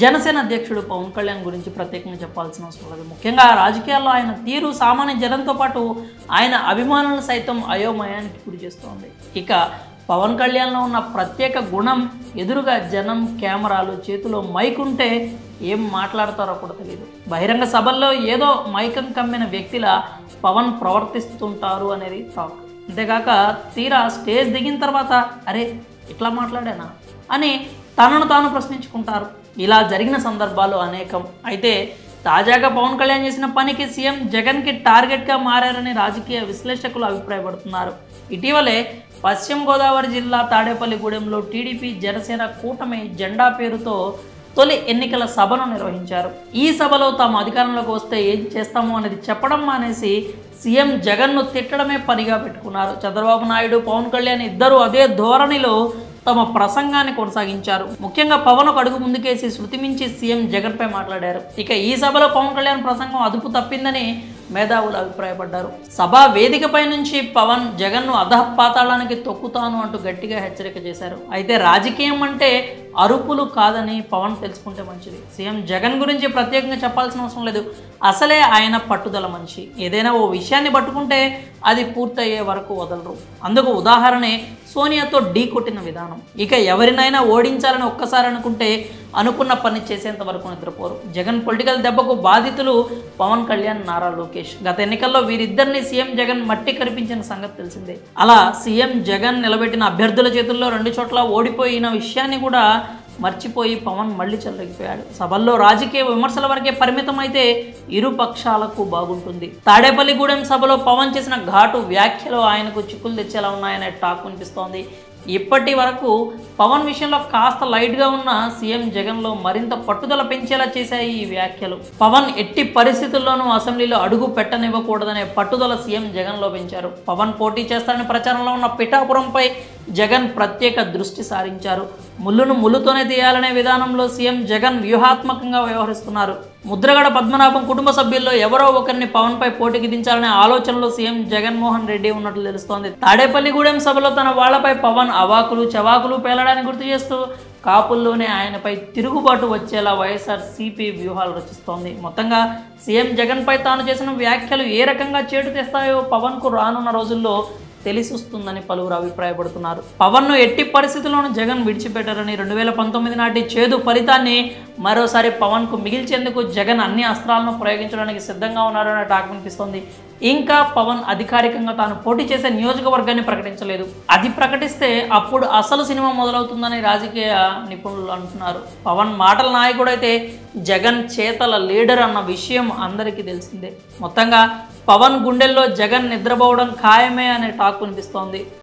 జనసేన అధ్యక్షుడు పవన్ కళ్యాణ్ గురించి ప్రత్యేకంగా చెప్పాల్సిన అవసరం లేదు. ముఖ్యంగా రాజకీయాల్లో ఆయన తీరు సామాన్య జనంతో పాటు ఆయన అభిమానులను సైతం అయోమయానికి గురి చేస్తోంది. ఇక పవన్ కళ్యాణ్లో ఉన్న ప్రత్యేక గుణం ఎదురుగా జనం, కెమెరాలు, చేతిలో మైక్ ఉంటే ఏం మాట్లాడతారో కూడా తెలియదు. బహిరంగ సభల్లో ఏదో మైకం కమ్మిన వ్యక్తిలా పవన్ ప్రవర్తిస్తుంటారు అనేది టాక్. అంతేకాక తీరా స్టేజ్ దిగిన తర్వాత అరే ఇట్లా మాట్లాడానా అని తనను తాను ప్రశ్నించుకుంటారు. ఇలా జరిగిన సందర్భాలు అనేకం. అయితే తాజాగా పవన్ కళ్యాణ్ చేసిన పనికి సీఎం జగన్కి టార్గెట్గా మారారని రాజకీయ విశ్లేషకులు అభిప్రాయపడుతున్నారు. ఇటీవలే పశ్చిమ గోదావరి జిల్లా తాడేపల్లిగూడెంలో టీడీపీ జనసేన కూటమి జెండా పేరుతో తొలి ఎన్నికల సభను నిర్వహించారు. ఈ సభలో తాము అధికారంలోకి వస్తే ఏం చేస్తామో అనేది చెప్పడం మానేసి సీఎం జగన్ను తిట్టడమే పనిగా పెట్టుకున్నారు. చంద్రబాబు నాయుడు, పవన్ కళ్యాణ్ ఇద్దరూ అదే ధోరణిలో తమ ప్రసంగాన్ని కొనసాగించారు. ముఖ్యంగా పవన్ ఒక అడుగు ముందుకేసి శృతి మించి సీఎం జగన్పై మాట్లాడారు. ఇక ఈ సభలో పవన్ కళ్యాణ్ ప్రసంగం అదుపు తప్పిందని మేధావులు అభిప్రాయపడ్డారు. సభా వేదికపై నుంచి పవన్ జగన్ను అధఃపాతాళానికి తొక్కుతాను అంటూ గట్టిగా హెచ్చరిక చేశారు. అయితే రాజకీయం అంటే అరుపులు కాదని పవన్ తెలుసుకుంటే మంచిది. సీఎం జగన్ గురించి ప్రత్యేకంగా చెప్పాల్సిన అవసరం లేదు. అసలే ఆయన పట్టుదల మనిషి. ఏదైనా ఓ విషయాన్ని పట్టుకుంటే అది పూర్తయ్యే వరకు వదలరు. అందుకు ఉదాహరణే సోనియాతో ఢీ కొట్టిన విధానం. ఇక ఎవరినైనా ఓడించాలని ఒక్కసారి అనుకుంటే అనుకున్న పని చేసేంత వరకు నిద్రపోరు. జగన్ పొలిటికల్ దెబ్బకు బాధితులు పవన్ కళ్యాణ్, నారా లోకేష్. గత ఎన్నికల్లో వీరిద్దరిని సీఎం జగన్ మట్టి కరిపించిన సంగతి తెలిసిందే. అలా సీఎం జగన్ నిలబెట్టిన అభ్యర్థుల చేతుల్లో 2 చోట్ల ఓడిపోయిన విషయాన్ని కూడా మర్చిపోయి పవన్ మళ్ళీ చెలరేగిపోయాడు. సభల్లో రాజకీయ విమర్శల వరకే పరిమితం అయితే ఇరు పక్షాలకు బాగుంటుంది. తాడేపల్లిగూడెం సభలో పవన్ చేసిన ఘాటు వ్యాఖ్యలు ఆయనకు చిక్కులు తెచ్చేలా ఉన్నాయనే టాక్ వినిపిస్తోంది. ఇప్పటి వరకు పవన్ విషయంలో కాస్త లైట్గా ఉన్న సీఎం జగన్లో మరింత పట్టుదల పెంచేలా చేశాయి ఈ వ్యాఖ్యలు. పవన్ ఎట్టి పరిస్థితుల్లోనూ అసెంబ్లీలో అడుగు పెట్టనివ్వకూడదనే పట్టుదల సీఎం జగన్లో పెంచారు. పవన్ పోటీ చేస్తారని ప్రచారంలో ఉన్న పిఠాపురంపై జగన్ ప్రత్యేక దృష్టి సారించారు. ముళ్ళును ముళ్ళుతోనే తీయాలనే విధానంలో సీఎం జగన్ వ్యూహాత్మకంగా వ్యవహరిస్తున్నారు. ముద్రగడ పద్మనాభం కుటుంబ సభ్యుల్లో ఎవరో ఒకరిని పవన్పై పోటీకి దించాలనే ఆలోచనలో సీఎం జగన్మోహన్ రెడ్డి ఉన్నట్లు తెలుస్తోంది. తాడేపల్లిగూడెం సభలో తన వాళ్లపై పవన్ అవాకులు చవాకులు పేలడాన్ని గుర్తు చేస్తూ కాపుల్లోనే ఆయనపై తిరుగుబాటు వచ్చేలా వైఎస్ఆర్సీపీ వ్యూహాలు రచిస్తోంది. మొత్తంగా సీఎం జగన్పై తాను చేసిన వ్యాఖ్యలు ఏ రకంగా చేటు తెస్తాయో పవన్కు రానున్న రోజుల్లో తెలిసొస్తుందని పలువురు అభిప్రాయపడుతున్నారు. పవన్ను ఎట్టి పరిస్థితుల్లోనూ జగన్ విడిచిపెట్టారని 2019 నాటి చేదు ఫలితాన్ని మరోసారి పవన్కు మిగిల్చేందుకు జగన్ అన్ని అస్త్రాలను ప్రయోగించడానికి సిద్ధంగా ఉన్నారనే టాక్ వినిపిస్తోంది. ఇంకా పవన్ అధికారికంగా తాను పోటీ చేసే నియోజకవర్గాన్ని ప్రకటించలేదు. అది ప్రకటిస్తే అప్పుడు అసలు సినిమా మొదలవుతుందని రాజకీయ నిపుణులు అంటున్నారు. పవన్ మాటల నాయకుడైతే జగన్ చేతల లీడర్ అన్న విషయం అందరికీ తెలిసిందే. మొత్తంగా పవన్ గుండెల్లో జగన్ నిద్రపోవడం ఖాయమే అనే టాక్ వినిపిస్తోంది.